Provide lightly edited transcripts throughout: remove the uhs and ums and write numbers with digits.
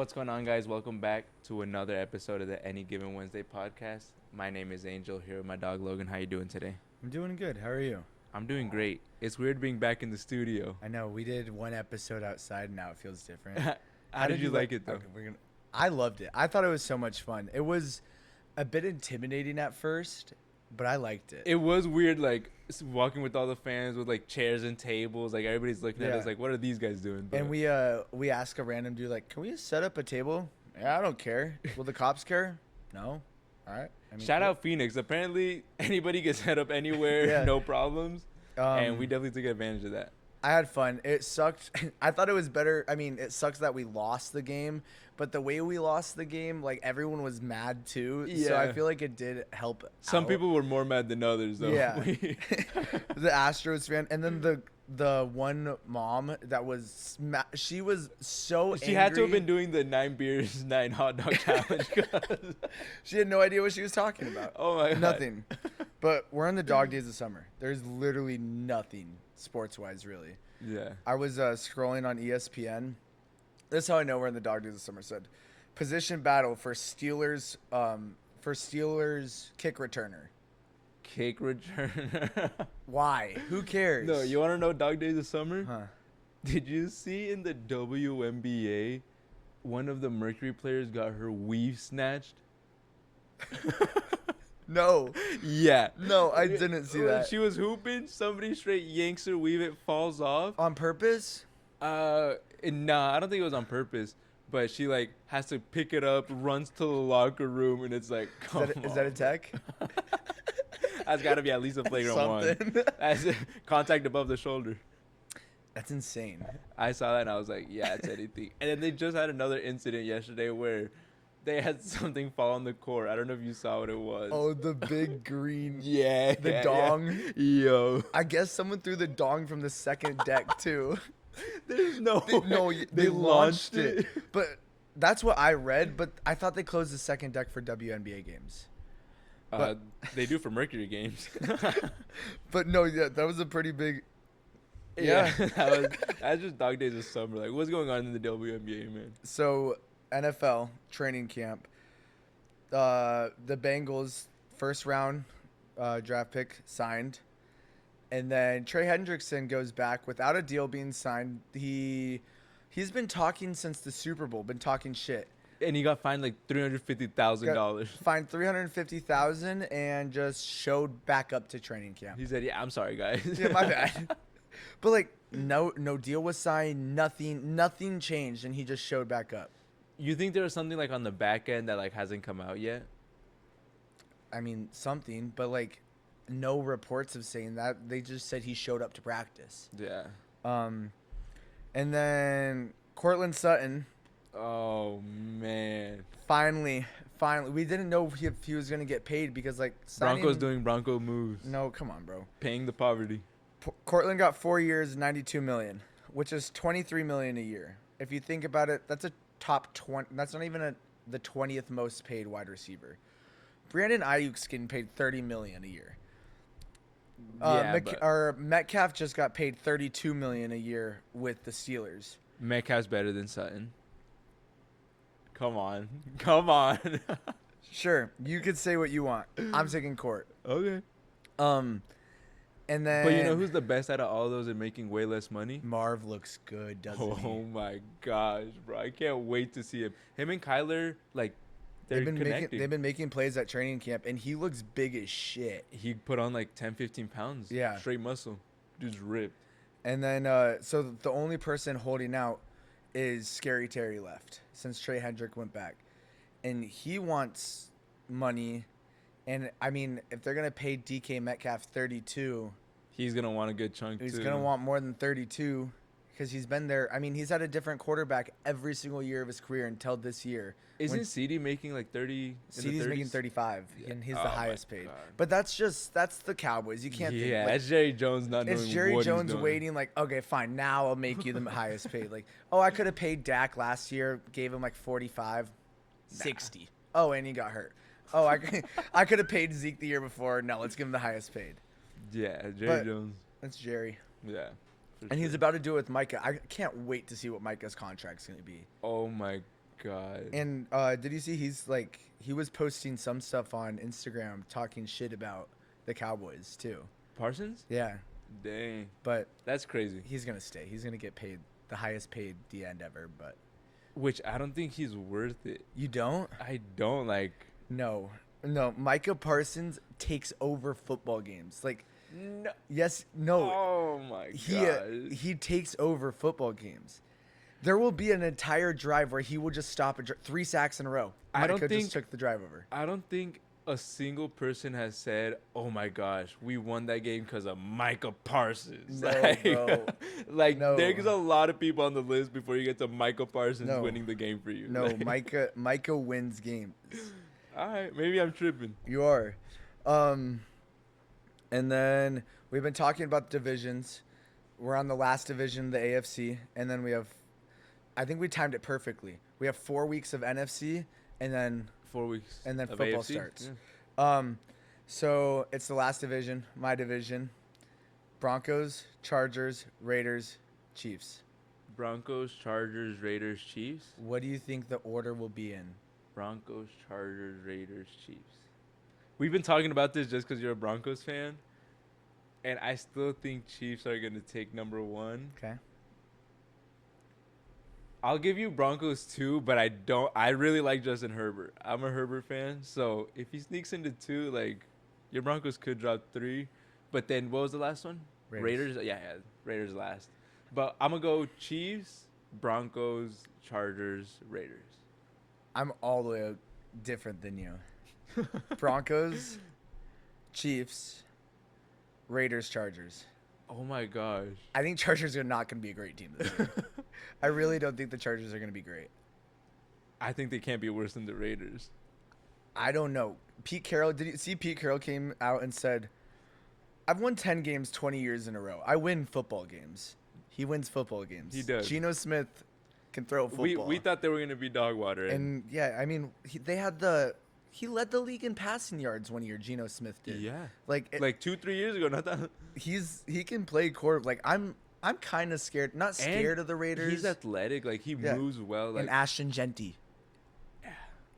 What's going on, guys? Welcome back to another episode of the Any Given Wednesday podcast. My name is Angel, here with my dog Logan. How you doing today? I'm doing good. How are you? I'm doing great. It's weird being back in the studio. I know we did one episode outside, and now it feels different. How did you like it, though? Okay, I loved it. I thought it was so much fun. It was a bit intimidating at first, but I liked it. It was weird, like, walking with all the fans with, like, chairs and tables. Like, everybody's looking at us like, what are these guys doing? But And we asked a random dude, like, can we set up a table? Yeah, I don't care. Will the cops care? No. All right. Shout out Phoenix. Apparently, anybody can set up anywhere, no problems. And we definitely took advantage of that. I had fun. It sucked. I thought it was better. I mean, it sucks that we lost the game, but the way we lost the game, like, everyone was mad too. Yeah. So I feel like it did help. Some people were more mad than others, though. Yeah. The Astros fan, and then the one mom that was she was so She angry. had to have been doing the 9 beers, 9 hot dog challenge. She had no idea what she was talking about. Oh my God. Nothing. But we're in the dog days of summer. There's literally nothing sports-wise, really. Yeah. I was scrolling on ESPN. This is how I know we're in the dog days of summer. Said position battle for Steelers kick returner. Cake returner. Why? Who cares? No, you want to know dog days of summer? Huh. Did you see in the WNBA, one of the Mercury players got her weave snatched? No. Yeah. No, I didn't see When that. she was hooping, somebody straight yanks her weave, it falls off. On purpose? Nah, I don't think it was on purpose. But she, like, has to pick it up, runs to the locker room, and it's like, Is that a tech? That's got to be at least a flagrant one. Something. That's contact above the shoulder. That's insane. I saw that and I was like, yeah, it's anything. And then they just had another incident yesterday where they had something fall on the court. I don't know if you saw what it was. Oh, the big green. Yeah. The dong. Yeah. Yo. I guess someone threw the dong from the second deck, too. There's no They launched it. But that's what I read, but I thought they closed the second deck for WNBA games. They do for Mercury games. But no, yeah, that was a pretty big. Yeah. That's just dog days of summer. Like, what's going on in the WNBA, man? So, NFL training camp. The Bengals first round draft pick signed. And then Trey Hendrickson goes back without a deal being signed. He's been talking since the Super Bowl, been talking shit. And he got fined like $350,000. Fined $350,000 and just showed back up to training camp. He said, "Yeah, I'm sorry, guys." Yeah, my bad. But like, no deal was signed. Nothing changed, and he just showed back up. You think there was something like on the back end that like hasn't come out yet? I mean, something, but like, no reports of saying that. They just said he showed up to practice. Yeah. And then Cortland Sutton. Oh man. Finally, we didn't know if he was gonna get paid because like Broncos doing Bronco moves. No, come on, bro. Paying the poverty. Cortland got 4 years, $92 million, which is $23 million a year. If you think about it, that's a top 20. That's not even the 20th most paid wide receiver. Brandon Ayuk's getting paid $30 million a year. Metcalf just got paid $32 million a year with the Steelers. Metcalf's better than Sutton. Come on. Sure, you could say what you want. I'm taking Court. Okay. And then. But you know who's the best out of all those and making way less money? Marv looks good, doesn't he? Oh my gosh, bro! I can't wait to see him. Him and Kyler, like, they've been making plays at training camp, and he looks big as shit. He put on like 10, 15 pounds. Yeah. Straight muscle. Dude's ripped. And then, so the only person holding out is Scary Terry left since Trey Hendrick went back. And he wants money. And, I mean, if they're going to pay DK Metcalf 32, he's going to want a good chunk, he's going to want more than 32 because he's been there. I mean, he's had a different quarterback every single year of his career until this year. Isn't CD making like 30? CD's making 35, and he's the highest paid. God. But that's the Cowboys. You can't think. Yeah, like, that's Jerry Jones not knowing it's Jerry what Jones he's doing. waiting like, okay, fine, now I'll make you the highest paid. Like, oh, I could have paid Dak last year, gave him like 45, 60. Oh, and he got hurt. Oh, I could have paid Zeke the year before. No, let's give him the highest paid. Yeah, Jerry Jones. That's Jerry. Yeah. And he's about to do it with Micah. I can't wait to see what Micah's contract's going to be. Oh, my god. And did you see he was posting some stuff on Instagram talking shit about the Cowboys too. Parsons? Yeah, Dang. but That's crazy. he's gonna stay. He's gonna get paid the highest paid D end ever. But Which I don't think he's worth it. you don't? I don't like. No. Micah Parsons takes over football games. Like, No. yes, no. Oh my god. He takes over football games. There will be an entire drive where he will just stop 3 sacks in a row. I don't Micah think- just took the drive over. I don't think a single person has said, "Oh my gosh, we won that game because of Micah Parsons." No, like, bro. like No. there's a lot of people on the list before you get to Micah Parsons No. winning the game for you. No, Like, Micah wins games. all right, maybe I'm tripping. You are. And then we've been talking about divisions. We're on the last division, the AFC, and then we have, I think we timed it perfectly. We have 4 weeks of NFC, and then 4 weeks. and then of football AFC? starts. Yeah. So it's the last division, my division. Broncos, Chargers, Raiders, Chiefs. Broncos, Chargers, Raiders, Chiefs. What do you think the order will be in? Broncos, Chargers, Raiders, Chiefs. We've been talking about this just because you're a Broncos fan, and I still think Chiefs are gonna take number 1. Okay. I'll give you Broncos 2, but I really like Justin Herbert. I'm a Herbert fan, so if he sneaks into 2, like, your Broncos could drop 3. But then what was the last one? Raiders. Yeah, Raiders last. But I'm gonna go Chiefs, Broncos, Chargers, Raiders. I'm all the way different than you. Broncos, Chiefs, Raiders, Chargers. Oh my gosh. I think Chargers are not going to be a great team this year. I really don't think the Chargers are going to be great. I think they can't be worse than the Raiders. I don't know. Pete Carroll, did you see Pete Carroll came out and said, I've won 10 games 20 years in a row. I win football games. He wins football games. He does. Geno Smith can throw a football. We thought they were gonna be dog water. And yeah, I mean, he led the league in passing yards one year, Geno Smith did. yeah, Like 2-3 years ago, not that. he can play quarter. Like I'm kind of scared, not scared of the Raiders. He's athletic, like he Yeah. moves well. Like and Ashton Genty.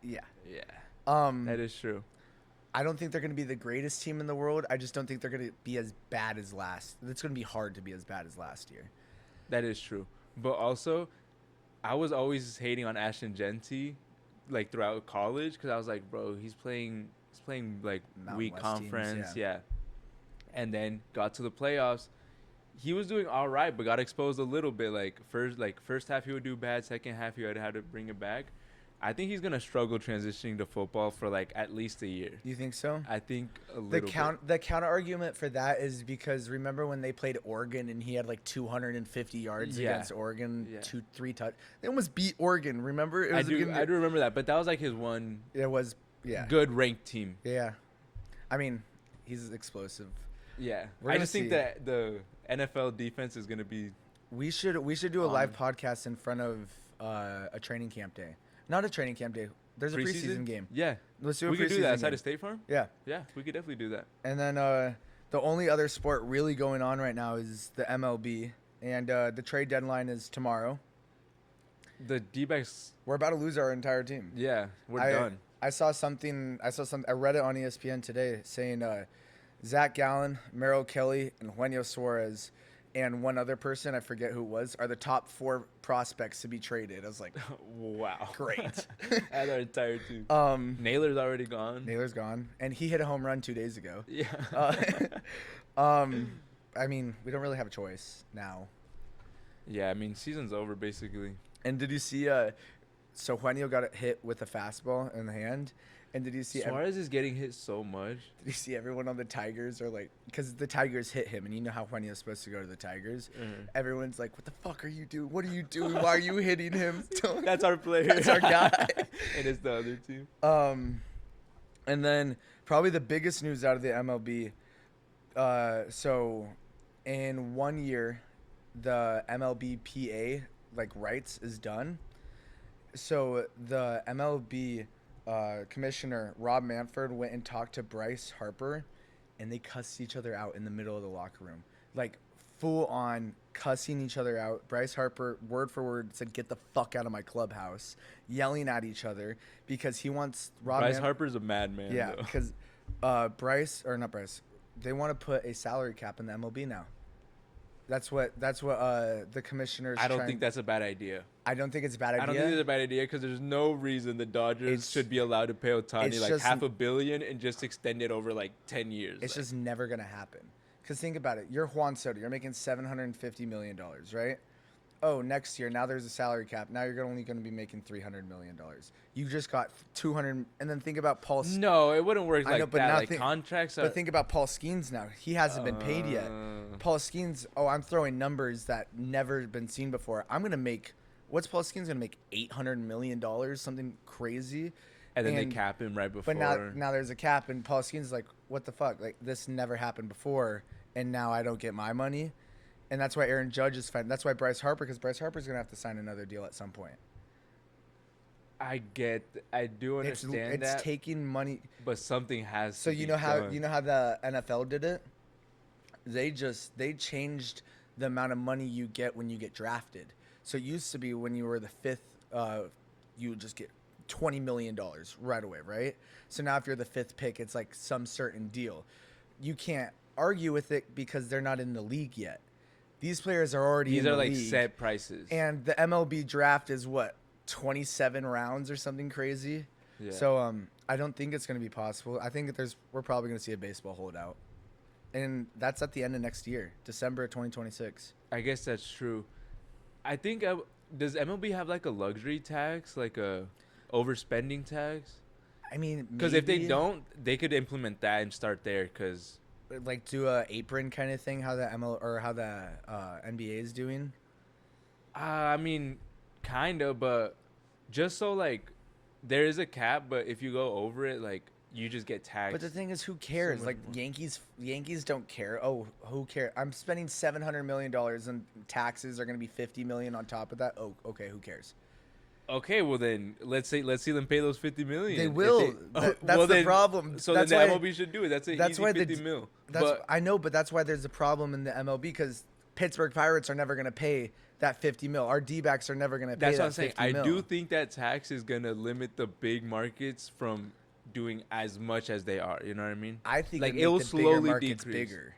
yeah, Yeah. that is true. I don't think they're going to be the greatest team in the world. I just don't think they're going to be as bad as last. It's going to be hard to be as bad as last year. That is true. But also, I was always hating on Ashton Genty, like throughout college, because I was like, bro, he's playing like Mountain weak West teams, conference, yeah. yeah. And then got to the playoffs. He was doing all right, but got exposed a little bit. Like first half he would do bad, second half he would have to bring it back. I think he's gonna struggle transitioning to football for like at least a year. You think so? I think a little The counter argument for that is because remember when they played Oregon and he had like 250 yards Yeah. against Oregon, Yeah. 2-3 touch. They almost beat Oregon. Remember? It I was the do beginning- remember that, but that was like his one It was yeah. good ranked team. Yeah. I mean, he's explosive. Yeah, We're I gonna just think see. that the NFL defense is gonna be. We should do a live podcast in front of a training camp day. Not a training camp day. There's a preseason game. Yeah, Let's do a we could do preseason that outside game. of State Farm. Yeah. Yeah, we could definitely do that. And then the only other sport really going on right now is the MLB, and the trade deadline is tomorrow. The D-backs. We're about to lose our entire team. Yeah, we're I done. I saw something. I read it on ESPN today saying Zach Gallen, Merrill Kelly, and Eugenio Suarez, and one other person I forget who it was, are the top 4 prospects to be traded. I was like, Wow, great. At our entire team. Naylor's already gone. Naylor's gone, and he hit a home run 2 days ago. Yeah. I mean, we don't really have a choice now. Yeah, I mean, season's over basically. And did you see? So Eugenio got hit with a fastball in the hand, and did you see? Suarez is getting hit so much. Did you see everyone on the Tigers are like, because the Tigers hit him, and you know how Eugenio's supposed to go to theTigers. Mhm. Everyone's like, "What the fuck are you doing? What are you doing? Why are you hitting him?" That's our player. That's our guy. And it's the other team. And then probably the biggest news out of the MLB. So, in 1 year, the MLBPA rights is done. So the MLB commissioner Rob Manfred went and talked to Bryce Harper, and they cussed each other out in the middle of the locker room, like full on cussing each other out. Bryce Harper, word for word, said, "Get the fuck out of my clubhouse," yelling at each other because he wants Bryce Harper's a madman. Yeah, though. because they want to put a salary cap in the MLB now. That's what the commissioners. I don't think that's a bad idea. I don't think it's a bad idea. I don't think it's a bad idea because there's no reason the Dodgers should be allowed to pay Ohtani like $500 million and just extend it over like 10 years. It's just never gonna happen. Because think about it, you're Juan Soto, you're making $750 million, right? Oh, next year now there's a salary cap. Now you're only going to be making $300 million. You just got 200, and then think about Paul. No, it wouldn't work like that. Like contracts are. But think about Paul Skeens now. He hasn't been paid yet. Paul Skeens. Oh, I'm throwing numbers that never been seen before. I'm gonna make. What's Paul Skeens gonna make? $800 million, something crazy. And then they cap him right before. But now there's a cap, and Paul Skeens is like, what the fuck? Like this never happened before, and now I don't get my money. And that's why Aaron Judge is fine. That's why Bryce Harper, because Bryce Harper's going to have to sign another deal at some point. I do understand that. It's taking money. But something has to be done. You know how the NFL did it? They changed the amount of money you get when you get drafted. So it used to be when you were the fifth, you would just get $20 million right away, right? So now if you're the fifth pick, it's like some certain deal. You can't argue with it because they're not in the league yet. These players are already in the league. These are like set prices. And the MLB draft is what, 27 rounds or something crazy? Yeah. So I don't think it's going to be possible. I think we're probably going to see a baseball holdout. And that's at the end of next year, December 2026. I guess that's true. I think does MLB have like a luxury tax, like a overspending tax? I mean, because if they don't, they could implement that and start there because like do a apron kind of thing, how the NBA is doing. I mean, kind of, but just so like there is a cap, but if you go over it, like you just get taxed. But the thing is, who cares? So like Yankees don't care. Oh, who cares? I'm spending $700 million and taxes are going to be $50 million on top of that. Oh, okay, who cares? Okay, well then let's see them pay those $50 million. They will. That's the problem. So then the MLB should do it. That's easy $50 mil. I know, but that's why there's a problem in the MLB because Pittsburgh Pirates are never going to pay that $50 mil. Our D-backs are never going to pay that $50 mil. That's what I'm saying. I do think that tax is going to limit the big markets from doing as much as they are. You know what I mean? I think like it will slowly decrease. Bigger.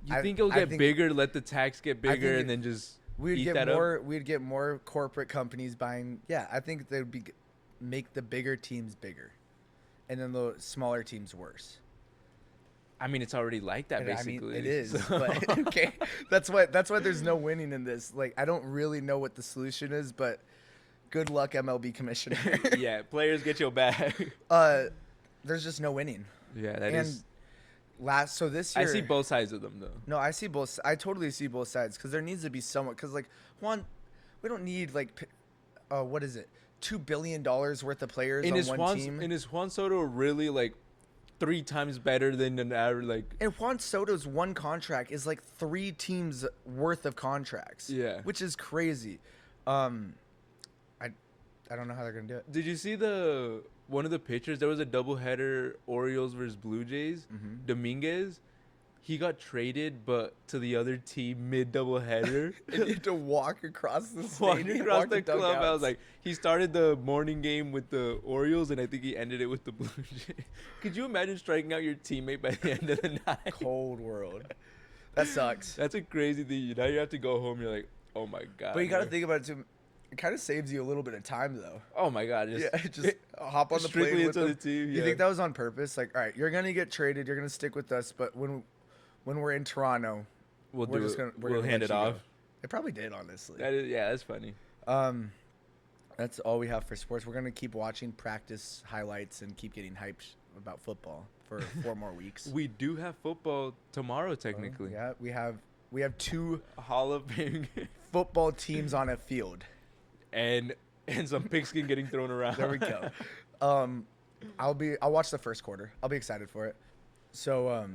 You think it'll get bigger? Let the tax get bigger, and then just we'd get more corporate companies buying. Yeah, I think they would make the bigger teams bigger, and then the smaller teams worse. I mean, it's already like that, basically. I mean, it is, but okay. That's why there's no winning in this. Like, I don't really know what the solution is, but good luck, MLB commissioner. Yeah, players get your bag. There's just no winning. Yeah, so this year I see both sides of them though. No, I totally see both sides because there needs to be somewhat because like we don't need like what is it, $2 billion worth of players on one team. And is Juan Soto really like 3 times better than an average like? And Juan Soto's one contract is like 3 teams worth of contracts. Yeah, which is crazy. I don't know how they're gonna do it. Did you see one of the pictures? There was a doubleheader, Orioles versus Blue Jays. Mm-hmm. Dominguez, he got traded, but to the other team mid doubleheader. And he had to walk across the stadium. Walk the club. I was like, he started the morning game with the Orioles, and I think he ended it with the Blue Jays. Could you imagine striking out your teammate by the end of the night? Cold world. That sucks. That's a crazy thing. Now you have to go home. You're like, oh my god. But you got to think about it too. It kind of saves you a little bit of time, though. Oh my god! Just hop on the plane with them. The team. Yeah. You think that was on purpose? Like, all right, you're gonna get traded. You're gonna stick with us, but when we're in Toronto, we're gonna hand it off. They probably did, honestly. That's funny. That's all we have for sports. We're gonna keep watching practice highlights and keep getting hyped about football for 4 more weeks. We do have football tomorrow, technically. Yeah, we have 2 Hall of Fame football teams on a field. And some pigskin getting thrown around. There we go. I'll watch the first quarter. I'll be excited for it. So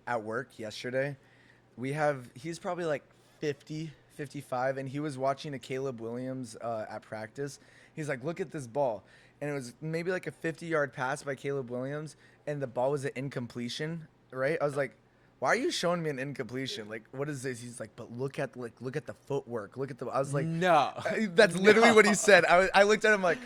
at work yesterday, he's probably like 50, 55, and he was watching a Caleb Williams at practice. He's like, look at this ball. And it was maybe like a 50-yard pass by Caleb Williams, and the ball was an incompletion, right? I was like, why are you showing me an incompletion? Like, what is this? He's like, but look at the footwork. Look at the. I was like, no, that's literally what he said. I looked at him like,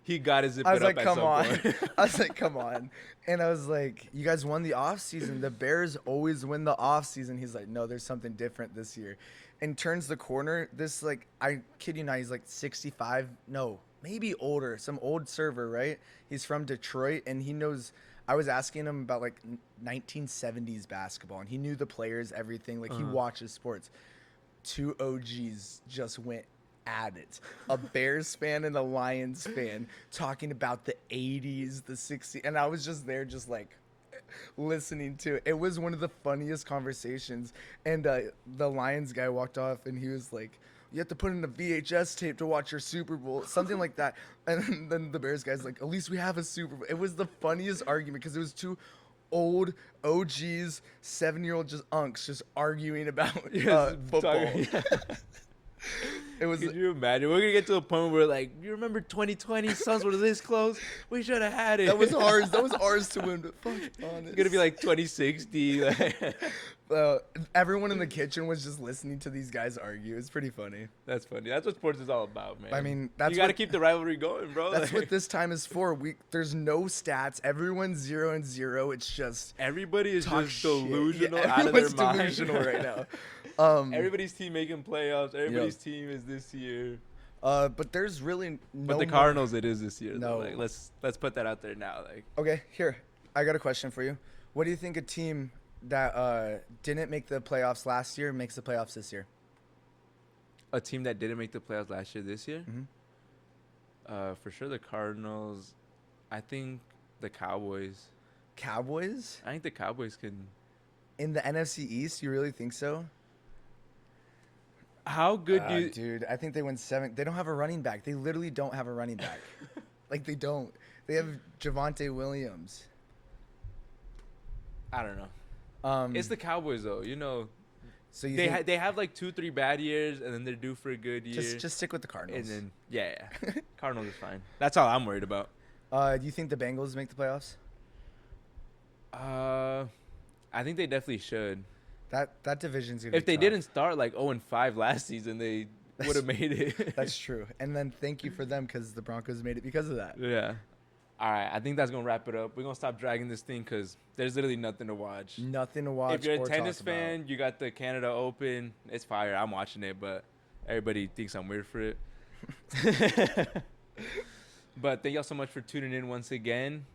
he got his zip I was it like, up at come some on. point. I was like, come on. And I was like, you guys won the offseason. The Bears always win the offseason. He's like, no, there's something different this year. And turns the corner. This, like, I kid you not, he's like 65. No, maybe older. Some old server, right? He's from Detroit, and he knows. I was asking him about, like, 1970s basketball, and he knew the players, everything. Like, he watches sports. 2 OGs just went at it. A Bears fan and a Lions fan talking about the 80s, the 60s, and I was just there just like listening to it. It was one of the funniest conversations. And the Lions guy walked off and he was like, you have to put in a VHS tape to watch your Super Bowl, something like that. And then the Bears guy's like, at least we have a Super Bowl. It was the funniest argument because it was two old OGs, 7-year-old just unks just arguing about football. It was. Could you imagine? We're gonna get to a point where like, you remember 2020? Suns were this close. We should have had it. That was ours. That was ours to win. But fuck, honest. It's gonna be like 2060. Like. Everyone in the kitchen was just listening to these guys argue. It's pretty funny. That's funny. That's what sports is all about, man. I mean, that's you gotta keep the rivalry going, bro. That's what this time is for. There's no stats. Everyone's 0-0. It's just everybody is just shit. delusional Yeah, out of their everyone's mind delusional right now. Everybody's team making playoffs. Everybody's team is this year. But there's really no. But the Cardinals, it is this year. No. Like, let's put that out there now. Like, okay, here I got a question for you. What do you think a team that didn't make the playoffs last year makes the playoffs this year? A team that didn't make the playoffs last year, this year? Mm-hmm. For sure the Cardinals. I think the Cowboys. Cowboys? I think the Cowboys can. In the NFC East, you really think so? How good do you... Dude, I think they win 7. They don't have a running back. They literally don't have a running back. Like, they don't. They have Javonte Williams. I don't know. It's the Cowboys, though. You know, so you they have like 2-3 bad years, and then they're due for a good year. just stick with the Cardinals. And then, yeah. Cardinals is fine. That's all I'm worried about. Do you think the Bengals make the playoffs? I think they definitely should. That division's gonna. If they didn't start like 0-5 last season, they would have made it. That's true. And then thank you for them because the Broncos made it because of that. Yeah. All right. I think that's gonna wrap it up. We're gonna stop dragging this thing because there's literally nothing to watch. Nothing to watch. If you're or a tennis talk fan, about. you got the Canada Open. It's fire. I'm watching it, but everybody thinks I'm weird for it. But thank y'all so much for tuning in once again.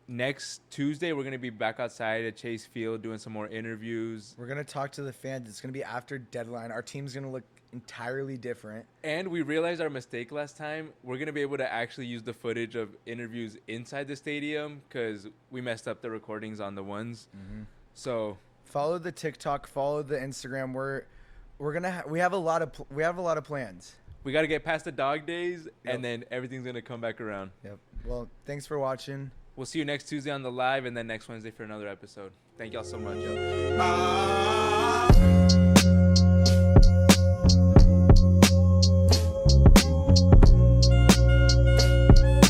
Next Tuesday, we're going to be back outside at Chase Field doing some more interviews. We're going to talk to the fans. It's going to be after deadline. Our team's going to look entirely different. And we realized our mistake last time. We're going to be able to actually use the footage of interviews inside the stadium because we messed up the recordings on the ones. Mm-hmm. So follow the TikTok, follow the Instagram. We have a lot of plans. We got to get past the dog days, and then everything's going to come back around. Yep. Well, thanks for watching. We'll see you next Tuesday on the live, and then next Wednesday for another episode. Thank y'all so much.